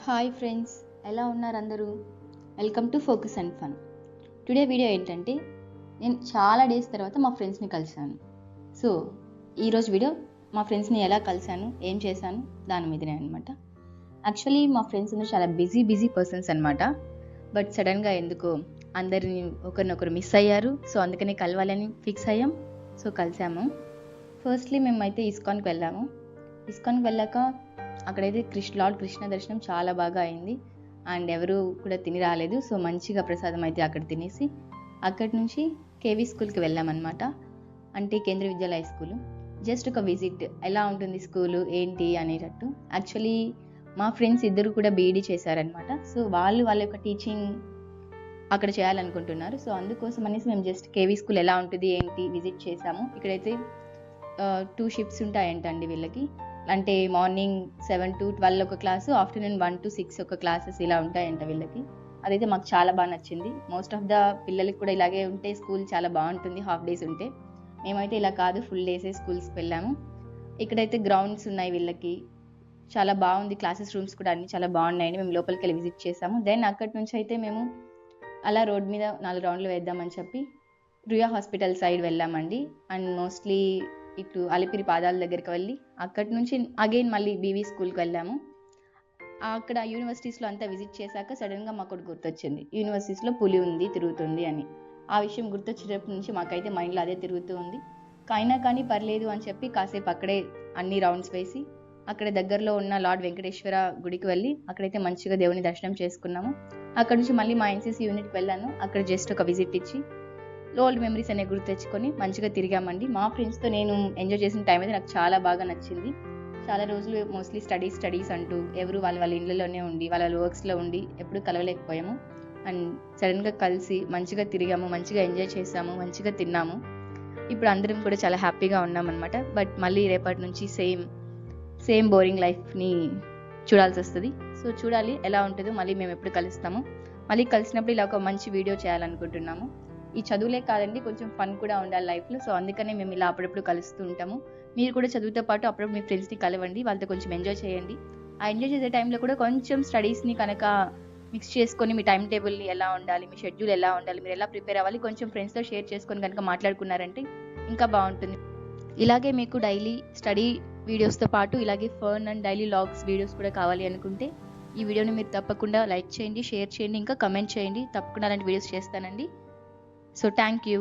Hi friends, ఎలా ఉన్నారు అందరూ? Welcome to focus and fun. Today video ఏంటంటే, నేను చాలా డేస్ తర్వాత మా ఫ్రెండ్స్ని కలిశాను. సో ఈరోజు వీడియో మా ఫ్రెండ్స్ని ఎలా కలిశాను, ఏం చేశాను దాని మీదనే అనమాట. యాక్చువల్లీ మా ఫ్రెండ్స్ అందరూ చాలా బిజీ పర్సన్స్ అనమాట. బట్ సడన్గా ఎందుకో అందరిని ఒకరినొకరు మిస్ అయ్యారు. సో అందుకనే కలవాలని ఫిక్స్ అయ్యాం. సో కలిసాము. ఫస్ట్లీ మేమైతే ఇస్కాన్కి వెళ్ళాము. ఇస్కాన్కి వెళ్ళాక అక్కడైతే లార్డ్ కృష్ణ దర్శనం చాలా బాగా అయింది. అండ్ ఎవరు కూడా తిని రాలేదు. సో మంచిగా ప్రసాదం అయితే అక్కడ తినేసి అక్కడి నుంచి కేవీ స్కూల్కి వెళ్ళామన్నమాట. అంటే కేంద్రీయ విద్యాలయ స్కూలు. జస్ట్ ఒక విజిట్, ఎలా ఉంటుంది స్కూలు ఏంటి అనేటట్టు. యాక్చువల్లీ మా ఫ్రెండ్స్ ఇద్దరు కూడా బీఈడీ చేశారనమాట. సో వాళ్ళ యొక్క టీచింగ్ అక్కడ చేయాలనుకుంటున్నారు. సో అందుకోసం అనేసి మేము జస్ట్ కేవీ స్కూల్ ఎలా ఉంటుంది ఏంటి విజిట్ చేసాము. ఇక్కడైతే 2 షిఫ్ట్స్ ఉంటాయంటండి వీళ్ళకి. అంటే మార్నింగ్ 7 to 12 ఒక క్లాసు, ఆఫ్టర్నూన్ 1 to 6 ఒక క్లాసెస్ ఇలా ఉంటాయంట వీళ్ళకి. అదైతే మాకు చాలా బాగా నచ్చింది. మోస్ట్ ఆఫ్ ద పిల్లలకి కూడా ఇలాగే ఉంటే స్కూల్ చాలా బాగుంటుంది హాఫ్ డేస్ ఉంటే. మేమైతే ఇలా కాదు, ఫుల్ డేసే స్కూల్స్కి వెళ్ళాము. ఇక్కడైతే గ్రౌండ్స్ ఉన్నాయి వీళ్ళకి, చాలా బాగుంది. క్లాసెస్ రూమ్స్ కూడా అన్ని చాలా బాగున్నాయండి. మేము లోపలికి వెళ్ళి విజిట్ చేసాము. దెన్ అక్కడి నుంచి అయితే మేము అలా రోడ్ మీద 4 రౌండ్లు వేద్దామని చెప్పి రుయా హాస్పిటల్ సైడ్ వెళ్ళామండి. అండ్ మోస్ట్లీ ఇటు అలిపిరి పాదాల దగ్గరికి వెళ్ళి అక్కడి నుంచి అగైన్ మళ్ళీ బీవీ స్కూల్కి వెళ్ళాము. అక్కడ యూనివర్సిటీస్లో అంతా విజిట్ చేశాక సడన్గా మాకు ఒకటి గుర్తొచ్చింది, యూనివర్సిటీస్లో పులి ఉంది తిరుగుతుంది అని. ఆ విషయం గుర్తొచ్చేటప్పటి నుంచి మాకైతే మైండ్లో అదే తిరుగుతూ ఉంది. అయినా కానీ పర్లేదు అని చెప్పి కాసేపు అక్కడే అన్ని రౌండ్స్ వేసి అక్కడ దగ్గరలో ఉన్న లార్డ్ వెంకటేశ్వర గుడికి వెళ్ళి అక్కడైతే మంచిగా దేవుని దర్శనం చేసుకున్నాము. అక్కడ నుంచి మళ్ళీ మా ఎన్సీసీ యూనిట్కి వెళ్ళాను. అక్కడ జస్ట్ ఒక విజిట్ ఇచ్చి ఓల్డ్ మెమరీస్ అనేవి గుర్తు తెచ్చుకొని మంచిగా తిరిగామండి. మా ఫ్రెండ్స్తో నేను ఎంజాయ్ చేసిన టైం అయితే నాకు చాలా బాగా నచ్చింది. చాలా రోజులు మోస్ట్లీ స్టడీస్ అంటూ ఎవరు వాళ్ళ ఇళ్ళలోనే ఉండి వాళ్ళ వర్క్స్లో ఉండి ఎప్పుడు కలవలేకపోయాము. అండ్ సడన్గా కలిసి మంచిగా తిరిగాము, మంచిగా ఎంజాయ్ చేసాము, మంచిగా తిన్నాము. ఇప్పుడు అందరం కూడా చాలా హ్యాపీగా ఉన్నామన్నమాట. బట్ మళ్ళీ రేపటి నుంచి సేమ్ బోరింగ్ లైఫ్ని చూడాల్సి వస్తుంది. సో చూడాలి ఎలా ఉంటుందో. మళ్ళీ మేము ఎప్పుడు కలుస్తాము. మళ్ళీ కలిసినప్పుడు ఇలా ఒక మంచి వీడియో చేయాలనుకుంటున్నాము. ఈ చదువులే కాదండి, కొంచెం ఫన్ కూడా ఉండాలి లైఫ్లో. సో అందుకనే మేము ఇలా అప్పుడప్పుడు కలుస్తూ ఉంటాము. మీరు కూడా చదువుతో పాటు అప్పుడప్పుడు మీ ఫ్రెండ్స్ని కలవండి, వాళ్ళతో కొంచెం ఎంజాయ్ చేయండి. ఆ ఎంజాయ్ చేసే టైంలో కూడా కొంచెం స్టడీస్ని కనుక మిక్స్ చేసుకొని మీ టైం టేబుల్ని ఎలా ఉండాలి, మీ షెడ్యూల్ ఎలా ఉండాలి, మీరు ఎలా ప్రిపేర్ అవ్వాలి కొంచెం ఫ్రెండ్స్తో షేర్ చేసుకొని కనుక మాట్లాడుకున్నారంటే ఇంకా బాగుంటుంది. ఇలాగే మీకు డైలీ స్టడీ వీడియోస్తో పాటు ఇలాగే fun and daily logs videos కూడా కావాలి అనుకుంటే ఈ వీడియోని మీరు తప్పకుండా లైక్ చేయండి, షేర్ చేయండి, ఇంకా కమెంట్ చేయండి. తప్పకుండా అలాంటి వీడియోస్ చేస్తానండి. So thank you.